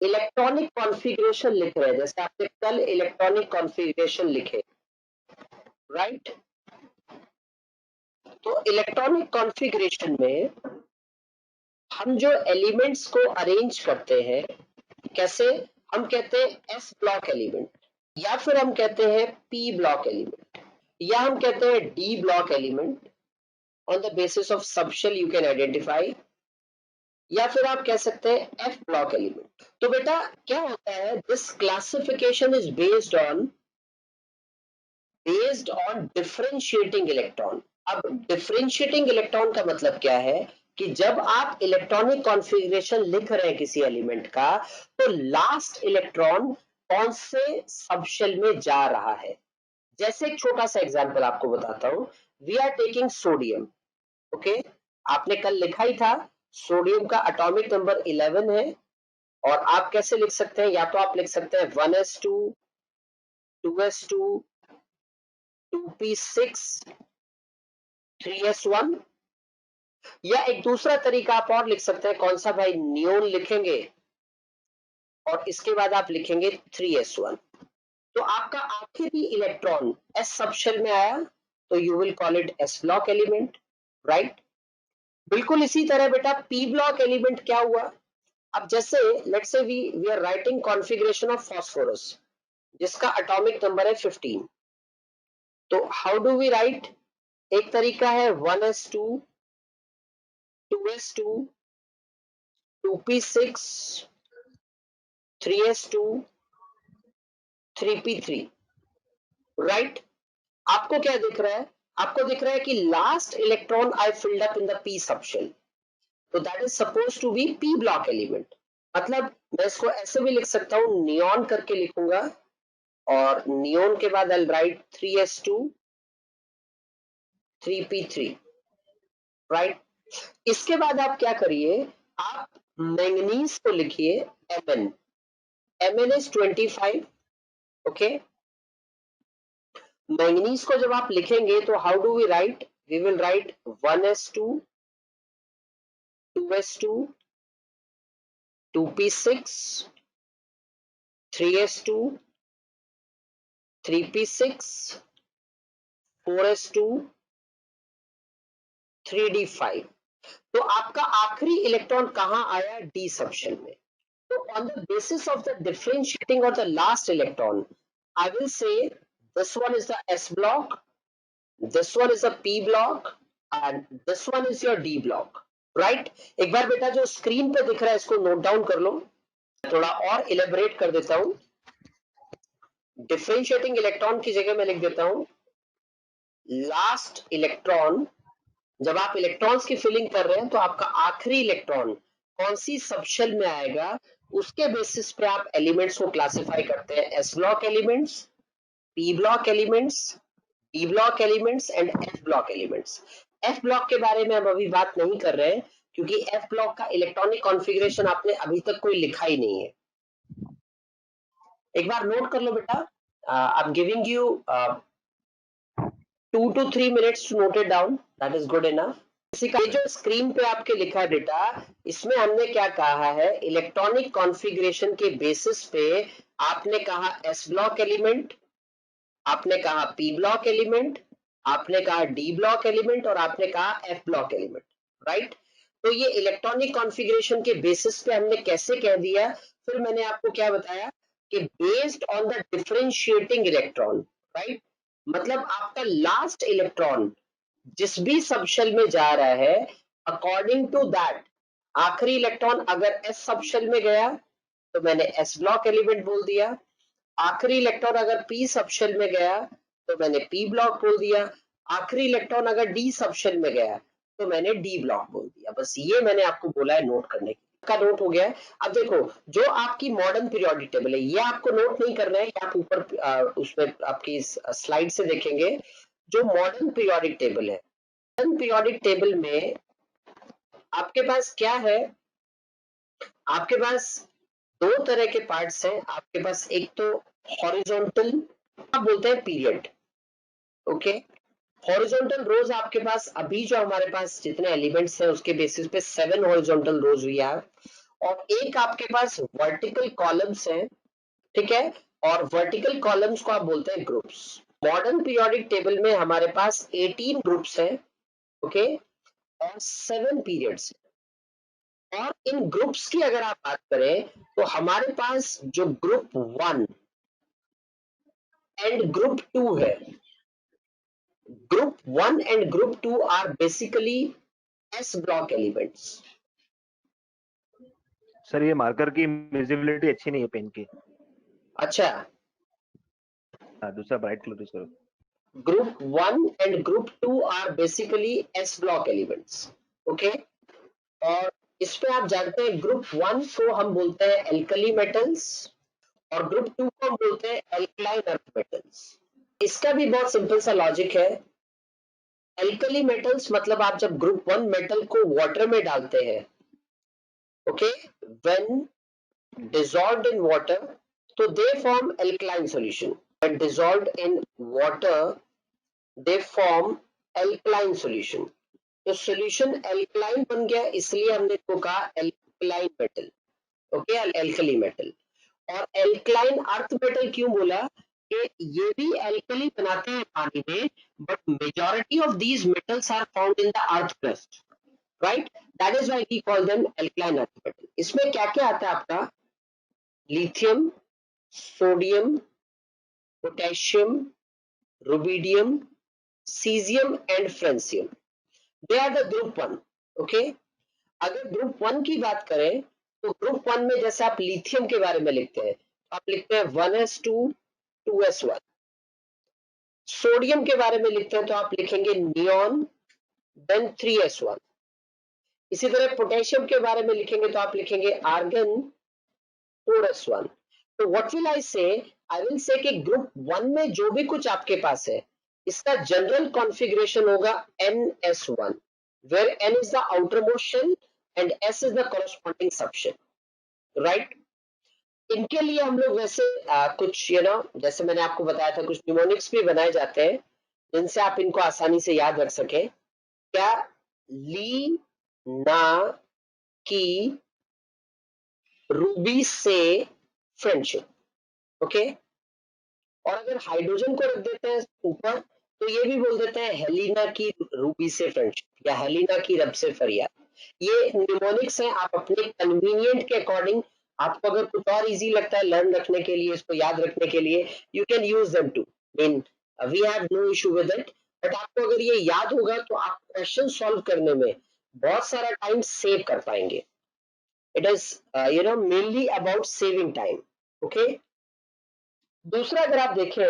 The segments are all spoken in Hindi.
इलेक्ट्रॉनिक कॉन्फ़िगरेशन लिख रहे हैं, जैसे आपने कल इलेक्ट्रॉनिक कॉन्फ़िगरेशन लिखे, राइट? तो इलेक्ट्रॉनिक कॉन्फ़िगरेशन में हम जो एलिमेंट्स को अरेंज करते हैं, कैसे? हम कहते हैं एस ब्लॉक एलिमेंट, या फिर हम कहते हैं पी ब्लॉक एलिमेंट, या हम कहते हैं D block element. On the basis of subshell you can identify, या फिर आप कह सकते हैं एफ ब्लॉक एलिमेंट। तो बेटा क्या होता है, this classification is based on differentiating electron. अब डिफरेंशिएटिंग इलेक्ट्रॉन का मतलब क्या है कि जब आप इलेक्ट्रॉनिक कॉन्फ़िगरेशन लिख रहे हैं किसी एलिमेंट का, तो लास्ट इलेक्ट्रॉन कौन से सबशेल में जा रहा है। जैसे एक छोटा सा एग्जांपल आपको बताता हूं, we are taking sodium, okay? आपने कल लिखा ही था, सोडियम का एटॉमिक नंबर 11 है, और आप कैसे लिख सकते हैं, या तो आप लिख सकते हैं 1s2, 2s2, 2p6, 3s1, या एक दूसरा तरीका आप और लिख सकते हैं, कौन सा भाई? नियोन लिखेंगे और इसके बाद आप लिखेंगे 3s1। तो आपका आखिरी इलेक्ट्रॉन एस सबशेल में आया, तो you will call it S block element, right? बिल्कुल इसी तरह बेटा पी ब्लॉक एलिमेंट क्या हुआ? अब जैसे let's say we are writing configuration of phosphorus, जिसका एटॉमिक नंबर है 15। तो हाउ डू वी राइट? एक तरीका है 1s2, 2s2, 2p6, 3s2, 3p3, right? आपको क्या दिख रहा है? आपको दिख रहा है कि last electron I filled up in the P subshell, तो that is suppose to be P block element. मतलब मैं इसको ऐसे भी लिख सकता हूं, नियॉन करके लिखूंगा, और नियॉन के बाद आई राइट 3s2, 3p3, राइट? इसके बाद आप क्या करिए, आप मैंगनीज को लिखिए Mn, Mn is 25, okay? Manganese को जब आप लिखेंगे तो how do we write? We will write 1s2, 2s2, 2p6, 3s2, 3p6, 4s2, 3d5। तो आपका आखिरी इलेक्ट्रॉन कहां आया? डी सबशेल में। तो on the basis of the differentiating of the last electron, I will say this one is the S block, this one is a P block, and this one is your D block, right? एक बार बेटा जो स्क्रीन पे दिख रहा है इसको नोट डाउन कर लो, थोड़ा और इलेबोरेट कर देता हूं। डिफरेंशिएटिंग इलेक्ट्रॉन की जगह मैं लिख देता हूं लास्ट इलेक्ट्रॉन। जब आप इलेक्ट्रॉन्स की फिलिंग कर रहे हैं तो आपका आखिरी इलेक्ट्रॉन कौन सी सबशेल में आएगा, उसके बेसिस पे आप एलिमेंट्स को क्लासिफाई करते हैं, S block elements, P block elements, D block elements and F block elements. F block के बारे में हम अभी बात नहीं कर रहे हैं, क्योंकि एफ ब्लॉक का इलेक्ट्रॉनिक कॉन्फ़िगरेशन आपने अभी तक कोई लिखा ही नहीं है। एक बार नोट कर लो बेटा, I am giving you 2 to 3 minutes to note it down, that is good enough। ये जो स्क्रीन पे आपके लिखा है बेटा, इसमें हमने क्या कहा है, इलेक्ट्रॉनिक कॉन्फ़िगरेशन के बेसिस पे आपने कहा एस ब्लॉक एलिमेंट, आपने कहा पी ब्लॉक एलिमेंट, आपने कहा डी ब्लॉक एलिमेंट, और आपने कहा एफ ब्लॉक एलिमेंट, राइट? तो ये इलेक्ट्रॉनिक कॉन्फ़िगरेशन के बेसिस पे हमने कैसे कह दिया, फिर मैंने आपको क्या बताया कि based on the differentiating electron, right? मतलब आपका लास्ट इलेक्ट्रॉन जिस भी सबशेल में जा रहा है, अकॉर्डिंग टू दैट आखिरी इलेक्ट्रॉन अगर एस सबशेल में गया तो मैंने एस ब्लॉक एलिमेंट बोल दिया, आखिरी इलेक्ट्रॉन अगर पी सबशेल में गया तो मैंने पी ब्लॉक बोल दिया, आखिरी इलेक्ट्रॉन अगर डी सबशेल में गया तो मैंने डी ब्लॉक बोल दिया। बस ये मैंने आपको बोला है नोट करने का, नोट हो गया है। अब देखो जो आपकी मॉडर्न पीरियोडिक टेबल है, ये आपको नोट नहीं करना है, आप ऊपर उसमें आपकी स्लाइड से देखेंगे, जो मॉडर्न पीरियोडिक टेबल है, मॉडर्न पीरियोडिक टेबल में आपके पास क्या है, आपके पास दो तरह के पार्ट्स हैं। आपके पास एक तो हॉरिजॉन्टल, आप बोलते हैं पीरियड, ओके? हॉरिजॉन्टल रोज आपके पास अभी जो हमारे पास जितने एलिमेंट्स हैं उसके बेसिस पे 7 हॉरिजॉन्टल रोज हुई है, और एक आपके पास वर्टिकल कॉलम्स हैं, ठीक है, और वर्टिकल कॉलम्स को आप बोलते हैं ग्रुप्स। मॉडर्न पीरियोडिक टेबल में हमारे पास 18 ग्रुप्स हैं, ओके, और 7 पीरियड्स। और इन ग्रुप्स की अगर आप बात करें तो हमारे पास जो ग्रुप 1 एंड ग्रुप 2 है, group 1 and group 2 are basically S block elements. Sir ये मार्कर की विजिबिलिटी अच्छी नहीं है पेन की। अच्छा, हाँ दूसरा ब्राइट कलर यूज करो। Group 1 and group 2 are basically S block elements, okay. और इसमें आप जानते हैं ग्रुप 1 को हम बोलते हैं एल्कली मेटल्स और ग्रुप 2 को हम बोलते हैं एल्कलाइन अर्थ मेटल्स। इसका भी बहुत सिंपल सा लॉजिक है। एल्कली मेटल्स मतलब आप जब ग्रुप 1 मेटल को वाटर में डालते हैं, okay, when dissolved in water, so they form alkaline solution. When dissolved in water, they form alkaline solution. तो solution alkaline बन गया, इसलिए हमने इसको कहा alkaline metal, okay, alkali metal। और alkaline earth metal क्यों बोला कि ये भी alkali बनाते हैं पानी में, but majority of these metals are found in the earth crust, right? That is why we call them alkaline earth metal। इसमें क्या क्या आता है आपका? Lithium, sodium, potassium, rubidium, caesium and francium, they are the group 1, okay. अगर ग्रुप 1 की बात करें तो ग्रुप 1 में जैसे आप लिथियम के बारे में लिखते हैं, आप लिखते हैं 1s2 2s1। सोडियम के बारे में लिखते हैं तो आप लिखेंगे नियॉन देन 3s1। इसी तरह पोटेशियम के बारे में लिखेंगे तो आप लिखेंगे आर्गन 4s1। तो व्हाट विल आई से? आई विल से कि ग्रुप 1 में जो भी कुछ आपके पास है, इसका जनरल कॉन्फ़िगरेशन होगा NS1, where N is the outermost shell and S is the corresponding subshell, right? इनके लिए हम लोग वैसे कुछ जैसे मैंने आपको बताया था, कुछ न्यूमोनिक्स भी बनाए जाते हैं जिनसे आप इनको आसानी से याद रख सके। क्या? ली, ना, की, रूबी से फ्रेंडशिप, ओके। और अगर हाइड्रोजन को रख देते हैं ऊपर तो ये भी बोल देते हैं हेलिना की रूबी से फ्रेंडशिप या हेलिना की रब से फरियाद। ये निमोनिक्स हैं, आप अपने कन्वीनियंट के अकॉर्डिंग, आपको अगर कुछ और इजी लगता है लर्न रखने के लिए, इसको याद रखने के लिए, you can use them too, mean we have no issue with it. But आपको अगर ये याद होगा तो आप क्वेश्चन सॉल्व करने में बहुत सारा टाइम सेव कर पाएंगे। It is mainly about saving time, okay. दूसरा अगर आप देखें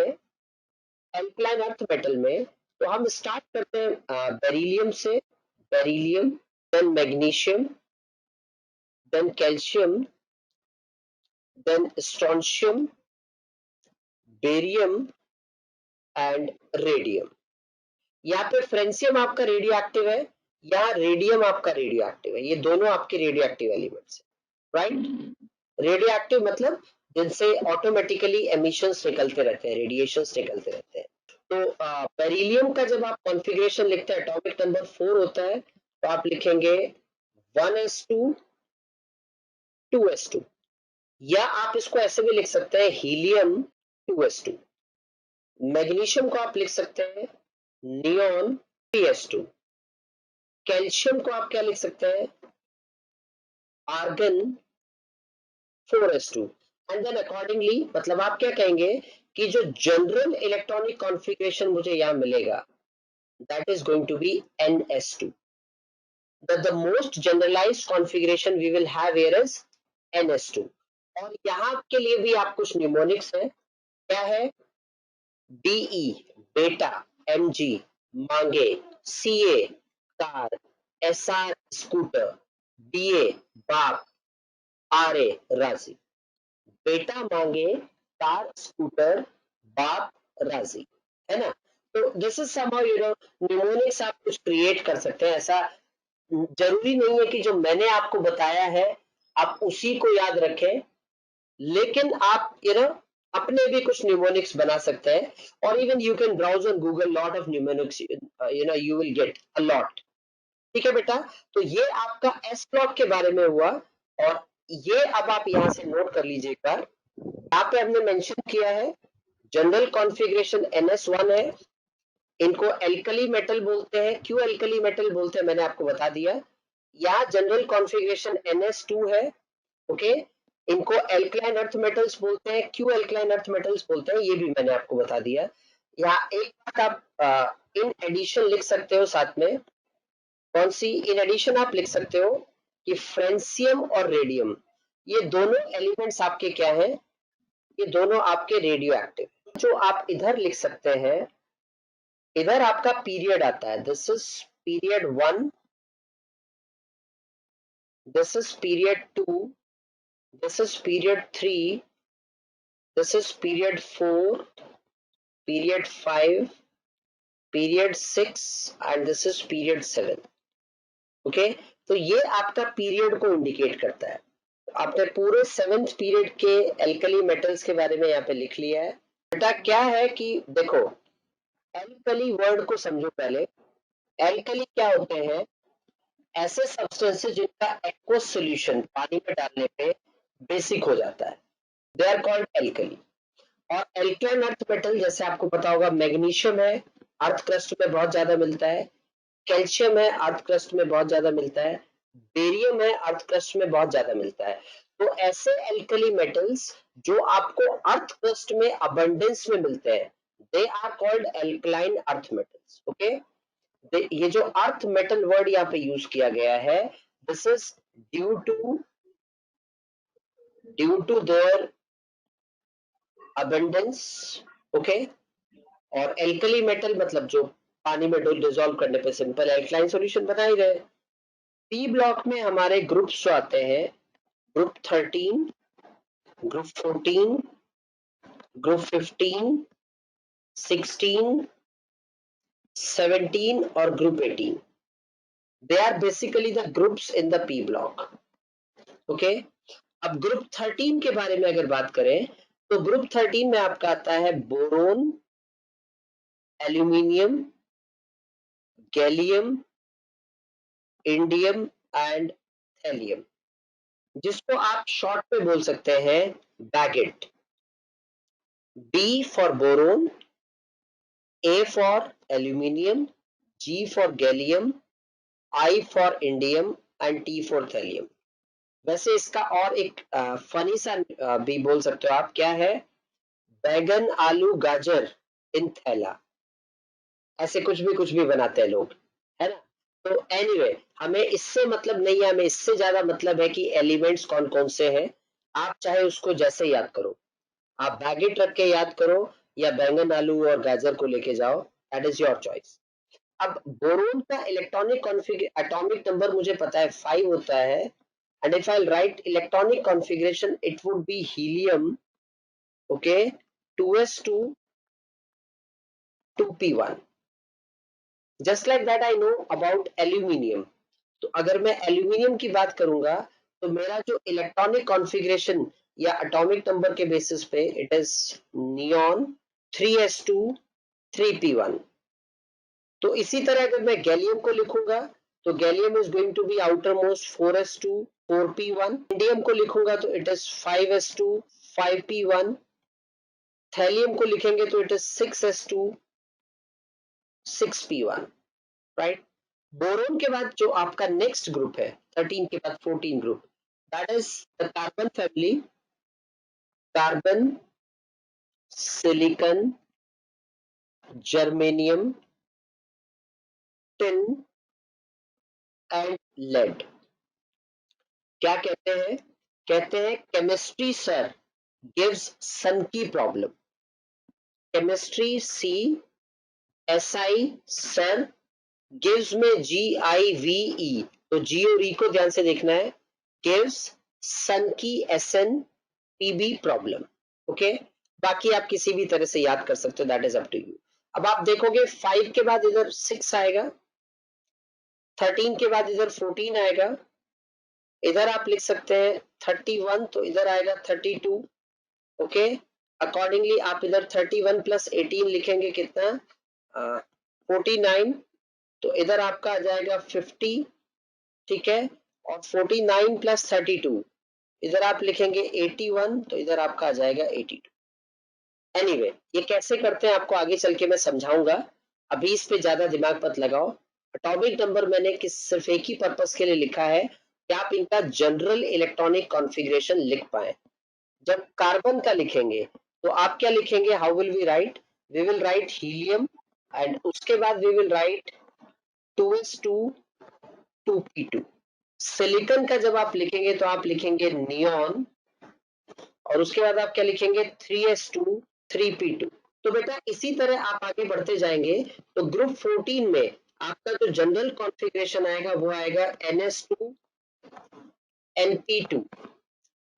एल्कलाइन अर्थ मेटल में, तो हम स्टार्ट करते हैं बेरिलियम से। Beryllium, then magnesium, then calcium, then strontium, barium and radium. यहाँ पे फ्रेंसियम आपका रेडियो एक्टिव है, यहाँ रेडियम आपका रेडियो एक्टिव है। ये दोनों आपके रेडियो एक्टिव एलिमेंट्स है, राइट? रेडियो एक्टिव मतलब जिनसे ऑटोमेटिकली एमिशंस निकलते रहते हैं, रेडिएशंस निकलते रहते हैं। तो बेरिलियम का जब आप कॉन्फ़िगरेशन लिखते हैं, एटॉमिक नंबर 4 होता है, तो आप लिखेंगे 1s2 2s2, या आप इसको ऐसे भी लिख सकते हैं हीलियम 2s2। मैग्नीशियम को आप लिख सकते हैं नियॉन 3s2। कैल्शियम को आप क्या लिख सकते हैं? Argon 4s2। And then accordingly, मतलब आप क्या कहेंगे कि जो जनरल इलेक्ट्रॉनिक कॉन्फ़िगरेशन मुझे यहां मिलेगा, that is going to be NS2. The most generalized configuration we will have here is NS2। और यहाँ के लिए भी आप कुछ निमोनिक्स है, क्या है? BE बेटा, MG मांगे, CA car, SR scooter, BA बाप, RA राजी। बेटा मांगे, कार स्कूटर, बाप राजी, है ना? तो दिस इज समहाउ निमोनिक्स आप कुछ क्रिएट कर सकते हैं। ऐसा जरूरी नहीं है कि जो मैंने आपको बताया है आप उसी को याद रखें, लेकिन आप अपने भी कुछ न्यूमोनिक्स बना सकते हैं। और even you can browse on Google, lot of mnemonics, you will get a lot. ठीक है बेटा, तो ये आपका एस ब्लॉक के बारे में हुआ। और ये अब आप यहां से नोट कर लीजिएगा, यहाँ पे हमने मेंशन किया है जनरल कॉन्फ़िगरेशन NS1 है, इनको एल्कली मेटल बोलते हैं। क्यों एल्कली मेटल बोलते हैं मैंने आपको बता दिया। यहाँ जनरल कॉन्फ़िगरेशन NS2 है, ओके। इनको एल्कलाइन अर्थ मेटल्स बोलते हैं। क्यों एल्कलाइन अर्थ मेटल्स बोलते हैं ये भी मैंने आपको बता दिया। यहाँ एक बात आप इन एडिशन लिख सकते हो साथ में, कौन सी इन एडिशन आप लिख सकते हो कि फ्रेंसियम और रेडियम, ये दोनों एलिमेंट्स आपके क्या हैं, ये दोनों आपके रेडियो एक्टिव। जो आप इधर लिख सकते हैं, इधर आपका पीरियड आता है, this is period 1, this is period 2, this is period 3, this is period 4, period 5, period 6 and this is period 7, okay. तो ये आपका पीरियड को इंडिकेट करता है। आपने पूरे 7th पीरियड के एल्कली मेटल्स के बारे में यहाँ पे लिख लिया है। बेटा क्या है कि देखो, एल्कली वर्ड को समझो पहले। एल्कली क्या होते हैं, ऐसे सब्सटेंसेस जिनका एक्वस सॉल्यूशन पानी में डालने पे बेसिक हो जाता है, दे आर कॉल्ड एल्कली। और एल्कलाइन अर्थ मेटल जैसे आपको पता होगा, मैग्नीशियम है, अर्थ क्रस्ट में बहुत ज्यादा मिलता है, कैल्शियम है, अर्थ क्रस्ट में बहुत ज्यादा मिलता है, बेरियम है, अर्थ क्रस्ट में बहुत ज्यादा मिलता है। तो ऐसे एल्कली मेटल्स जो आपको अर्थ क्रस्ट में अबंडेंस में मिलते हैं, they are called alkaline earth metals, okay. ये जो अर्थ मेटल वर्ड यहाँ पे यूज किया गया है, this is due to their abundance, okay. और एल्कली मेटल मतलब जो पानी में डिसॉल्व करने पे सिंपल एल्कलाइन सॉल्यूशन बना ही रहे। पी ब्लॉक में हमारे ग्रुप्स जो आते हैं, ग्रुप 13, ग्रुप 14, ग्रुप 15, 16, 17 और group 18, they are basically the groups in the P block, okay. अब ग्रुप 13 के बारे में अगर बात करें, तो ग्रुप 13 में आपका आता है boron, aluminium, gallium, indium and thallium, जिसको आप शॉर्ट में बोल सकते हैं baguette. B for boron, A for aluminium, G for gallium, I for indium and T for thallium। वैसे इसका और एक फनी सा भी बोल सकते हो आप, क्या है, बैगन आलू गाजर इन थैला, ऐसे कुछ भी बनाते हैं लोग, है ना। तो एनीवे हमें इससे मतलब नहीं है, हमें इससे ज्यादा मतलब है कि एलिमेंट्स कौन कौन से हैं। आप चाहे उसको जैसे याद करो, आप बैगेट रख के याद करो या बैंगन आलू और गाजर को लेके जाओ, दैट इज योर चॉइस। अब बोरोन का इलेक्ट्रॉनिक एटॉमिक नंबर मुझे पता है 5 होता है, and if I right electronic configuration it would be helium, okay, 2s2 2p1। Just like that I know about aluminium. तो अगर मैं एल्यूमिनियम की बात करूंगा, तो मेरा जो इलेक्ट्रॉनिक कॉन्फ़िगरेशन या एटॉमिक नंबर के बेसिस पे it is neon 3s2 3p1। तो इसी तरह अगर मैं गैलियम को लिखूंगा, तो gallium is going to be outer most 4s2 4p1। Indium को लिखूंगा तो it is 5s2 5p1। Thallium को लिखेंगे तो it is 6s2 6p1, right. Boron के बाद जो आपका नेक्स्ट ग्रुप है 13 के बाद 14 group, that is the carbon family, carbon, silicon, germanium, tin and lead. क्या कहते हैं केमिस्ट्री सर गिव्स सन की problem. Chemistry C, SI sir, gives में GIVE, तो जी और ई को ध्यान से देखना है, गिव्स सन की SN PB प्रॉब्लम, ओके। बाकी आप किसी भी तरह से याद कर सकते हो, that is up to you. अब आप देखोगे 5 के बाद इधर 6 आएगा, 13 के बाद इधर 14 आएगा, इधर आप लिख सकते हैं 31, तो इधर आएगा 32, ओके। अकॉर्डिंगली आप इधर 31 प्लस 18 लिखेंगे कितना, 49, तो इधर आपका आ जाएगा 50, ठीक है। और 49 प्लस 32 इधर आप लिखेंगे 81 तो इधर आपका आ जाएगा 82। एनीवे ये कैसे करते हैं आपको आगे चल के मैं समझाऊंगा, अभी इस पे ज्यादा दिमाग मत लगाओ। एटॉमिक नंबर मैंने किस सिर्फ एक ही पर्पस के लिए लिखा है कि आप इनका जनरल इलेक्ट्रॉनिक कॉन्फ़िगरेशन लिख पाए। जब कार्बन का लिखेंगे तो आप क्या लिखेंगे, how will we write, we will write helium and उसके बाद we will right 2s2 2p2। Silicon का जब आप लिखेंगे तो आप लिखेंगे नियॉन और उसके बाद आप क्या लिखेंगे 3s2 3p2। तो बेटा इसी तरह आप आगे बढ़ते जाएंगे तो ग्रुप 14 में आपका जो जनरल कॉन्फ़िगरेशन आएगा वो आएगा ns2 np2।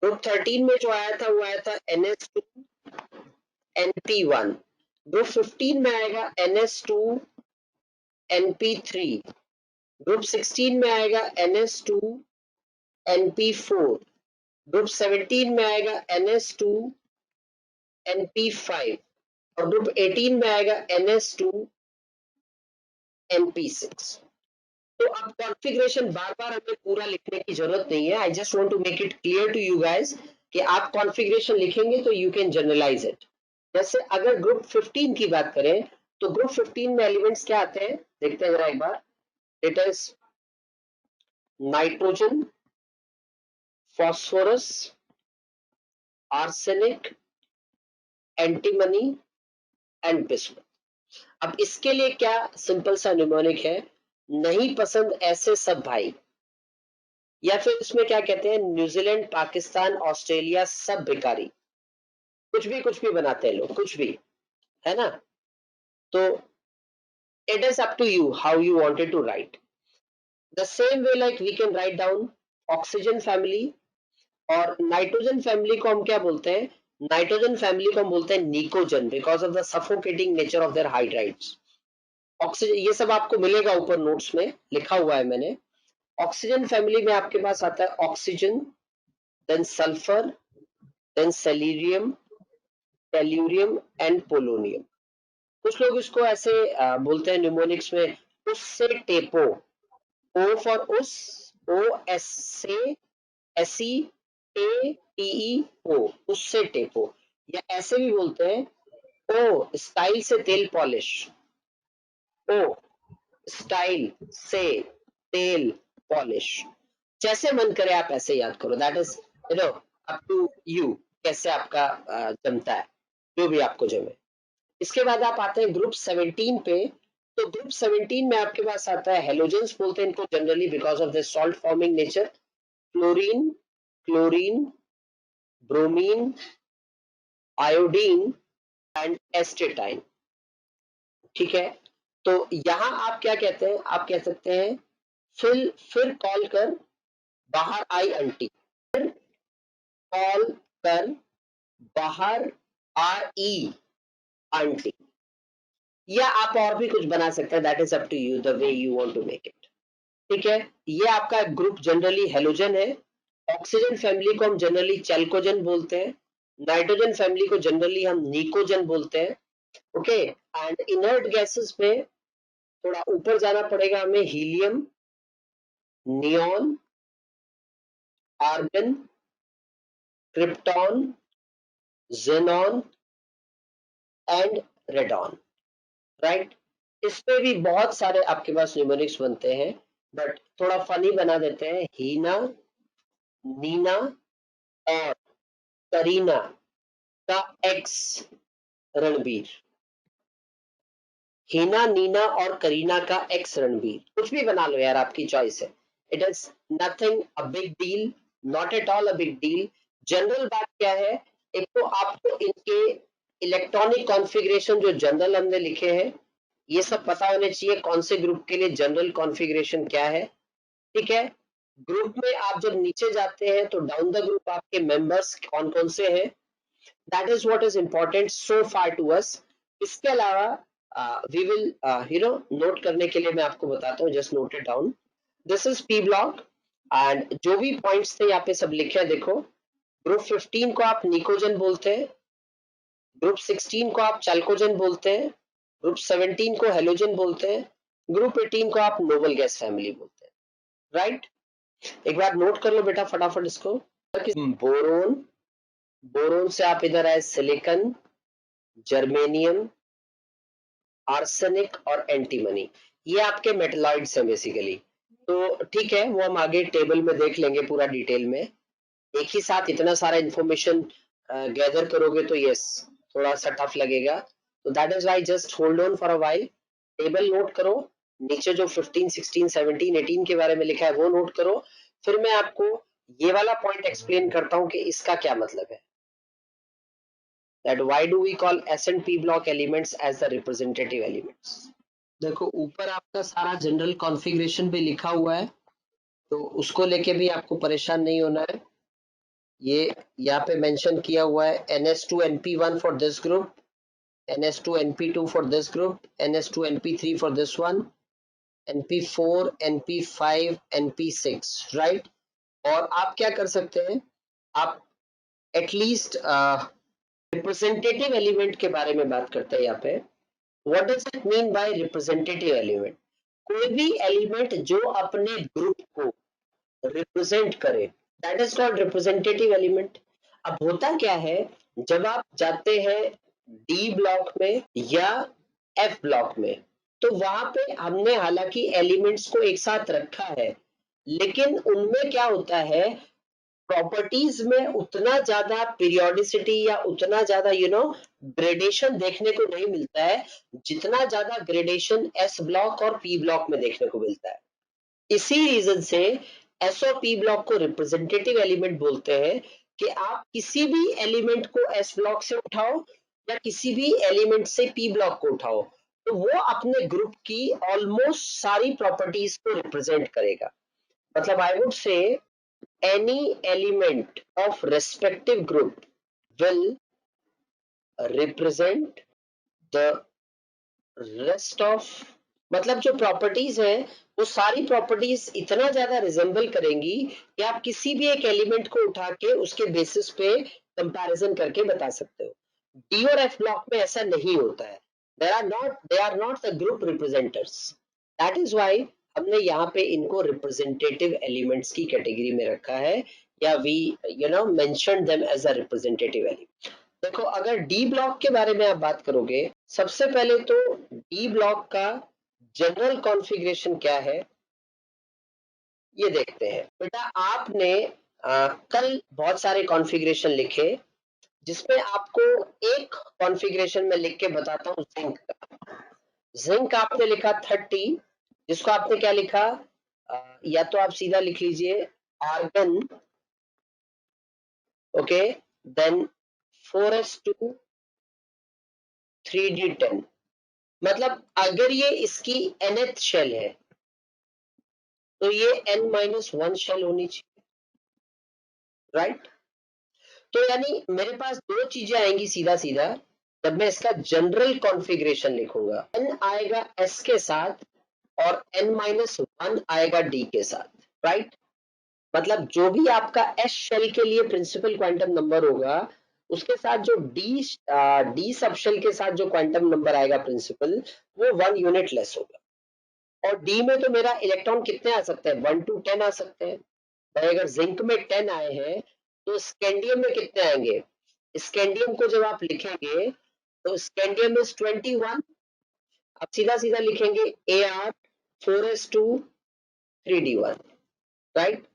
ग्रुप 13 में जो आया था वो आया था ns2 np1। ग्रुप 15 में आएगा ns2 np3। ग्रुप 16 में आएगा ns2 np4। ग्रुप 17 में आएगा ns2 np5 और ग्रुप 18 में आएगा ns2 np6। तो अब कॉन्फ़िगरेशन बार बार हमें पूरा लिखने की जरूरत नहीं है, I just want to make it clear to you guys कि आप कॉन्फ़िगरेशन लिखेंगे तो यू कैन जनरलाइज इट। जैसे अगर ग्रुप 15 की बात करें तो ग्रुप 15 में एलिमेंट्स क्या आते हैं देखते हैं जरा एक बार। It is nitrogen, phosphorus, arsenic, antimony and bismuth. अब इसके लिए क्या सिंपल सा न्यूमोनिक है, नहीं पसंद ऐसे सब भाई, या फिर इसमें क्या कहते हैं न्यूजीलैंड, पाकिस्तान, ऑस्ट्रेलिया सब बेकारी, कुछ भी बनाते हैं लोग कुछ भी, है ना। तो it is up to you how you wanted to write the same way like we can write down oxygen family और नाइट्रोजन फैमिली को हम क्या बोलते हैं, नाइट्रोजन फैमिली को हम बोलते हैं निकोजन because of the suffocating nature of their hydrides. Oxygen ये सब आपको मिलेगा ऊपर नोट्स में लिखा हुआ है मैंने। ऑक्सीजन फैमिली में आपके पास आता है oxygen, then sulphur, then selenium, tellurium and polonium. कुछ लोग इसको ऐसे बोलते हैं न्यूमोनिक्स में उससे टेपो, ओ फॉर उस, ओ एस से, S E A T E O, उससे टेपो, या ऐसे भी बोलते हैं ओ स्टाइल से तेल पॉलिश, ओ स्टाइल से तेल पॉलिश, जैसे मन करे आप ऐसे याद करो, that is you know up to you कैसे आपका जमता है, जो भी आपको जमे। इसके बाद आप आते हैं ग्रुप 17 पे। तो ग्रुप 17 में आपके पास आता है हेलोजेंस बोलते हैं इनको generally because of the salt forming nature, fluorine, chlorine, bromine, iodine and astatine. ठीक है, तो यहां आप क्या कहते हैं, आप कह सकते हैं फिर कॉल कर बाहर आई आंटी, फिर कॉल कर बाहर आई आंटी, या आप और भी कुछ बना सकते हैं, that is up to you the way you want to make it. ठीक है, ये आपका ग्रुप जनरली हेलोजन है। ऑक्सीजन फैमिली को हम जनरली चैल्कोजन बोलते हैं, नाइट्रोजन फैमिली को जनरली हम निकोजन बोलते हैं। ओके, एंड इनर्ट गैसेस में थोड़ा ऊपर जाना पड़ेगा हमें, helium, neon, argon, krypton, xenon and radon. Right, इस पे भी बहुत सारे आपके पास न्यूमेरिक्स बनते हैं, बट थोड़ा फनी बना देते हैं, हीना, नीना और करीना का एक्स रणबीर, हीना, नीना और करीना का एक्स रणबीर, कुछ भी बना लो यार, आपकी चॉइस है। It is nothing a big deal, not at all a big deal. General बात क्या है, एक तो आपको इनके इलेक्ट्रॉनिक कॉन्फ़िगरेशन जो जनरल हमने लिखे हैं ये सब पता होने चाहिए, कौन से ग्रुप के लिए जनरल कॉन्फ़िगरेशन क्या है। ठीक है, ग्रुप में आप जब नीचे जाते हैं तो डाउन द ग्रुप आपके मेंबर्स कौन कौन से हैं, that is what is important so far to us. इसके अलावा वी विल नोट करने के लिए मैं आपको बताता हूँ, just note it down, this is P block and जो भी पॉइंट्स थे यहाँ पे सब लिखे हैं देखो। ग्रुप 15 को आप निकोजन बोलते हैं, ग्रुप 16 को आप चैल्कोजन बोलते हैं, ग्रुप 17 को हेलोजन बोलते हैं, ग्रुप 18 को आप नोबल गैस फैमिली बोलते हैं। राइट, एक बार नोट कर लो बेटा फटाफट इसको। बोरोन, बोरोन से आप इधर आए सिलिकन, जर्मेनियम, आर्सेनिक और एंटीमनी, ये आपके मेटलॉइड्स हैं बेसिकली। तो ठीक है, वो हम आगे टेबल में देख लेंगे पूरा डिटेल में। एक ही साथ इतना सारा इंफॉर्मेशन गैदर करोगे तो यस थोड़ा सा टफ लगेगा, तो that is why just hold on for a while, table note करो, नीचे जो 15, 16, 17, 18 के बारे में लिखा है वो नोट करो, फिर मैं आपको ये वाला पॉइंट एक्सप्लेन करता हूँ कि इसका क्या मतलब है, that why do we call S and P block elements as the representative elements। देखो ऊपर आपका सारा जनरल कॉन्फ़िगरेशन पे लिखा हुआ है, तो उसको लेके भी आपको परेशान नहीं होना है। ये यहाँ पे मेंशन किया हुआ है NS2NP1 for this group, NS2NP2 for this group, NS2NP3 for this one, NP4, NP5, NP6, right. और आप क्या कर सकते हैं, आप एटलीस्ट रिप्रेजेंटेटिव एलिमेंट के बारे में बात करते हैं यहाँ पे। What does it mean by representative element? कोई भी एलिमेंट जो अपने ग्रुप को रिप्रेजेंट करे, that is called representative element. अब होता क्या है, जब आप जाते हैं डी ब्लॉक में या एफ ब्लॉक में, तो वहां पे हमने हालांकि एलिमेंट्स को एक साथ रखा है, लेकिन उनमें क्या होता है, प्रॉपर्टीज में उतना ज्यादा पीरियोडिसिटी या उतना ज्यादा ग्रेडेशन देखने को नहीं मिलता है, जितना ज्यादा ग्रेडेशन एस ब्लॉक और पी ब्लॉक में देखने को मिलता है। इसी रीजन से एस और पी ब्लॉक को रिप्रेजेंटेटिव एलिमेंट बोलते हैं, कि आप किसी भी एलिमेंट को एस ब्लॉक से उठाओ या किसी भी एलिमेंट से पी ब्लॉक को उठाओ, तो वो अपने ग्रुप की ऑलमोस्ट सारी प्रॉपर्टीज को रिप्रेजेंट करेगा। मतलब I would say any element of respective group will represent the rest of, मतलब जो प्रॉपर्टीज है वो सारी प्रॉपर्टीज इतना ज्यादा रिजेंबल करेंगी कि आप किसी भी एक एलिमेंट को उठा के उसके बेसिस पे कंपैरिजन करके बता सकते हो। डी और एफ ब्लॉक में ऐसा नहीं होता है, they are not the group representers, that is why हमने यहाँ पे इनको रिप्रेजेंटेटिव एलिमेंट्स की कैटेगरी में रखा है, या we mention them as a representative element. देखो अगर डी ब्लॉक के बारे में आप बात करोगे, सबसे पहले तो डी ब्लॉक का जनरल कॉन्फ़िगरेशन क्या है ये देखते हैं। बेटा आपने कल बहुत सारे कॉन्फ़िगरेशन लिखे, जिसमें आपको एक कॉन्फ़िगरेशन में लिख के बताता हूँ जिंक का। जिंक आपने लिखा 30, जिसको आपने क्या लिखा, या तो आप सीधा लिख लीजिए argon, okay, then 4s2 3d10, मतलब अगर ये इसकी nth शेल है तो ये n-1 शेल होनी चाहिए, राइट। तो यानी मेरे पास दो चीजें आएंगी सीधा सीधा जब मैं इसका जनरल कॉन्फ़िगरेशन लिखूंगा, n आएगा s के साथ और n-1 आएगा d के साथ, राइट। मतलब जो भी आपका s शेल के लिए प्रिंसिपल क्वांटम नंबर होगा, उसके साथ जो d सब शेल के साथ जो क्वांटम नंबर आएगा प्रिंसिपल, वो 1 यूनिट लेस होगा। और डी में तो मेरा इलेक्ट्रॉन कितने आ सकते हैं, 1 to 10 आ सकते हैं। भाई अगर जिंक में 10 आए हैं तो स्कैंडियम में कितने आएंगे, स्कैंडियम को जब आप लिखेंगे तो स्कैंडियम इज 21, आप सीधा सीधा लिखेंगे Ar 4s2 3d1, राइट।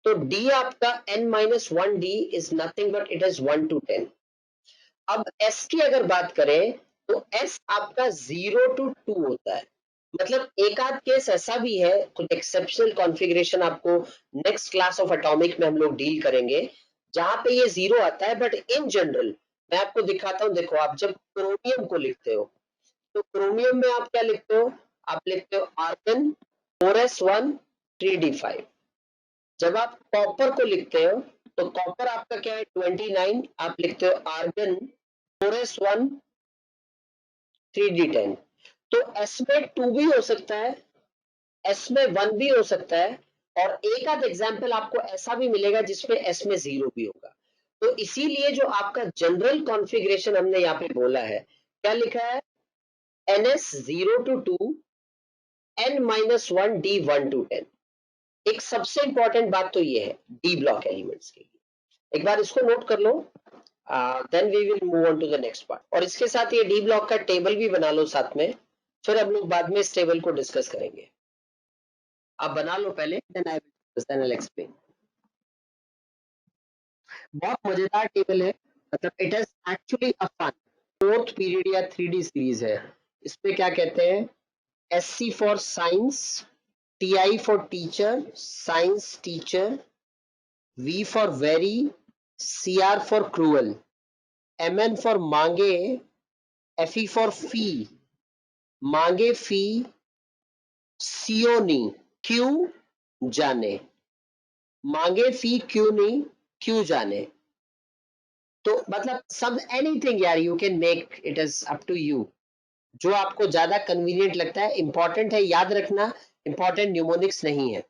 तो d आपका n-1d is nothing but it is 1 to 10। अब s की अगर बात करें तो s आपका 0 to 2 होता है। मतलब एक आध केस ऐसा भी है, कुछ एक्सेप्शनल कॉन्फ़िगरेशन आपको नेक्स्ट क्लास ऑफ एटॉमिक में हम लोग डील करेंगे, जहां पे ये 0 आता है, बट इन जनरल मैं आपको दिखाता हूं। देखो आप जब क्रोमियम को लिखते हो तो क्रोमियम में आप क्या लिखते हो, आप लिखते हो आर्गन 4s1 3d5। जब आप कॉपर को लिखते हो तो कॉपर आपका क्या है 29, आप लिखते हो आर्गन 4s1 3d10। तो s में 2 भी हो सकता है, s में 1 भी हो सकता है, और एक आध एग्जाम्पल आपको ऐसा भी मिलेगा जिसमें s में 0 भी होगा। तो इसीलिए जो आपका जनरल कॉन्फ़िगरेशन हमने यहाँ पे बोला है, क्या लिखा है, ns 0 to 2 n-1 d 1 to 10। एक सबसे इंपॉर्टेंट बात तो ये है डी ब्लॉक एलिमेंट्स के लिए। एक बार इसको नोट कर लो, then we will move on to the next part. और इसके साथ ये डी ब्लॉक का टेबल भी बना लो साथ में, फिर हम लोग बाद में इस टेबल को डिस्कस करेंगे। आप बना लो पहले, देन आई विल एक्सप्लेन। बहुत मजेदार टेबल है, मतलब it is actually a fun. Fourth period या 3D सीरीज है। इसमें क्या कहते हैं, SC for science, TI for teacher, science teacher, V for very, CR for cruel, MN for मांगे, FE फॉर फी, मांगे फी, CO नहीं, क्यों जाने, मांगे फी क्यों नहीं, क्यों जाने। तो मतलब सब एनीथिंग यार, you can make it, is up to you, जो आपको ज्यादा कन्वीनियंट लगता है। इंपॉर्टेंट है याद रखना, इंपॉर्टेंट न्यूमोनिक्स नहीं है,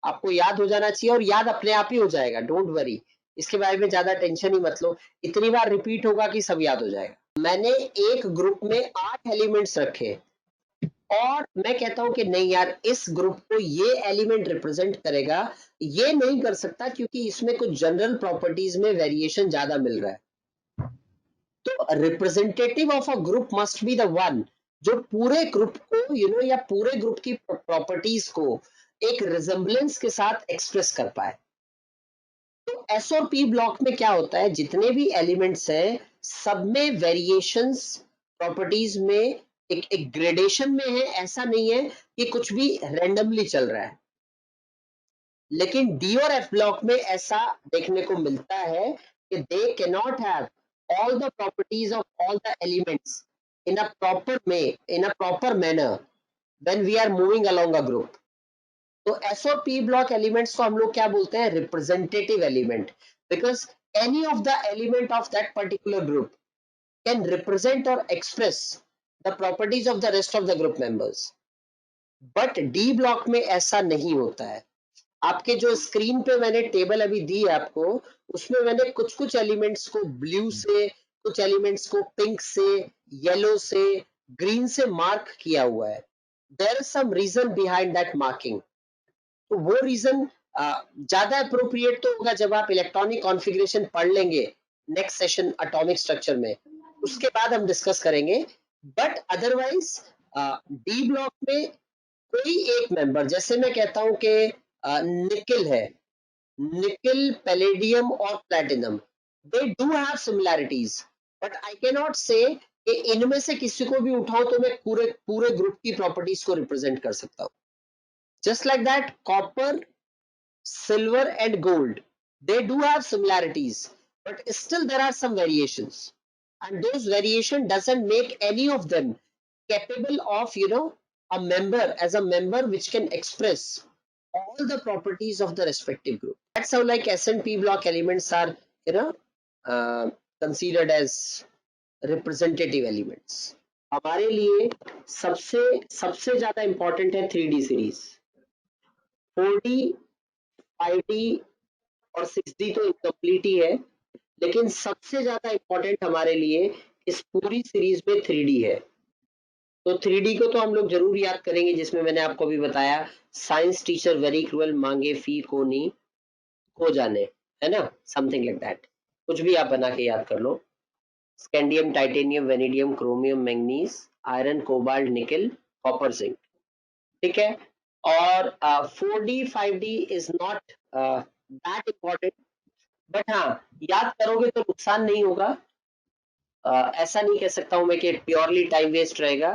आपको याद हो जाना चाहिए और याद अपने आप ही हो जाएगा, डोंट वरी, इसके बारे में ज्यादा टेंशन ही मत लो, इतनी बार रिपीट होगा कि सब याद हो जाएगा। मैंने एक ग्रुप में 8 एलिमेंट्स रखे और मैं कहता हूं कि नहीं यार, इस ग्रुप को ये एलिमेंट रिप्रेजेंट करेगा, ये नहीं कर सकता क्योंकि इसमें कुछ जनरल प्रॉपर्टीज में वेरिएशन ज्यादा मिल रहा है। तो representative of a group must be the one जो पूरे ग्रुप को या पूरे ग्रुप की प्रॉपर्टीज को एक रिजेम्बलेंस के साथ एक्सप्रेस कर पाए। तो एस और पी ब्लॉक में क्या होता है, जितने भी एलिमेंट्स हैं सब में वेरिएशंस प्रॉपर्टीज में एक ग्रेडेशन में है, ऐसा नहीं है कि कुछ भी रैंडमली चल रहा है। लेकिन डी और एफ ब्लॉक में ऐसा देखने को मिलता है कि they can not have all the properties of all the elements in a proper manner when we are moving along a group. तो एस और पी ब्लॉक एलिमेंट्स को हम लोग क्या बोलते हैं, representative element, because any of the element of that particular group can represent और express the properties of the rest of the group members. But D block में ऐसा नहीं होता है। आपके जो स्क्रीन पे मैंने टेबल अभी दी है आपको, उसमें मैंने कुछ कुछ एलिमेंट्स को ब्लू से, कुछ एलिमेंट्स को पिंक से, येलो से, ग्रीन से मार्क किया हुआ है। There is some reason behind that marking. तो वो रीजन ज्यादा अप्रोप्रिएट तो होगा जब आप इलेक्ट्रॉनिक कॉन्फ़िगरेशन पढ़ लेंगे नेक्स्ट सेशन एटॉमिक स्ट्रक्चर में, उसके बाद हम डिस्कस करेंगे। बट अदरवाइज डी ब्लॉक में कोई एक मेंबर, जैसे मैं कहता हूं कि निकिल है, निकिल, पैलेडियम और platinum, they do have similarities, but I can not से कि इनमें से किसी को भी उठाओ तो मैं पूरे पूरे ग्रुप की प्रॉपर्टीज को रिप्रेजेंट कर सकता हूं। Just like that copper, silver and gold, they do have similarities, but still there are some variations, and those variation doesn't make any of them capable of a member, as a member which can express all the properties of the respective group. That's how like S and P block elements are considered as representative elements. हमारे लिए सबसे सबसे ज्यादा इंपॉर्टेंट है 3D सीरीज। 4D 5D और 6D तो इनकम्प्लीट ही है, लेकिन सबसे ज्यादा इंपॉर्टेंट हमारे लिए इस पूरी सीरीज में 3D है। तो 3D को तो हम लोग जरूर याद करेंगे, जिसमें मैंने आपको भी बताया, साइंस टीचर वेरी क्रूअल, मांगे फी को नहीं, को जाने, है ना, समथिंग लाइक दैट। कुछ भी आप बना के याद कर लो। Scandium, titanium, vanadium, chromium, manganese, iron, cobalt, nickel, copper, zinc, ठीक है। और 4D 5D is not that important, but हाँ याद करोगे तो नुकसान नहीं होगा। ऐसा नहीं कह सकता हूं मैं कि प्योरली टाइम वेस्ट रहेगा,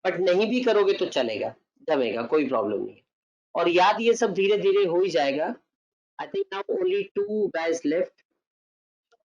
बट नहीं भी करोगे तो चलेगा, जमेगा, कोई प्रॉब्लम नहीं। और याद ये सब धीरे धीरे हो ही जाएगा। I think now only 2 guys left,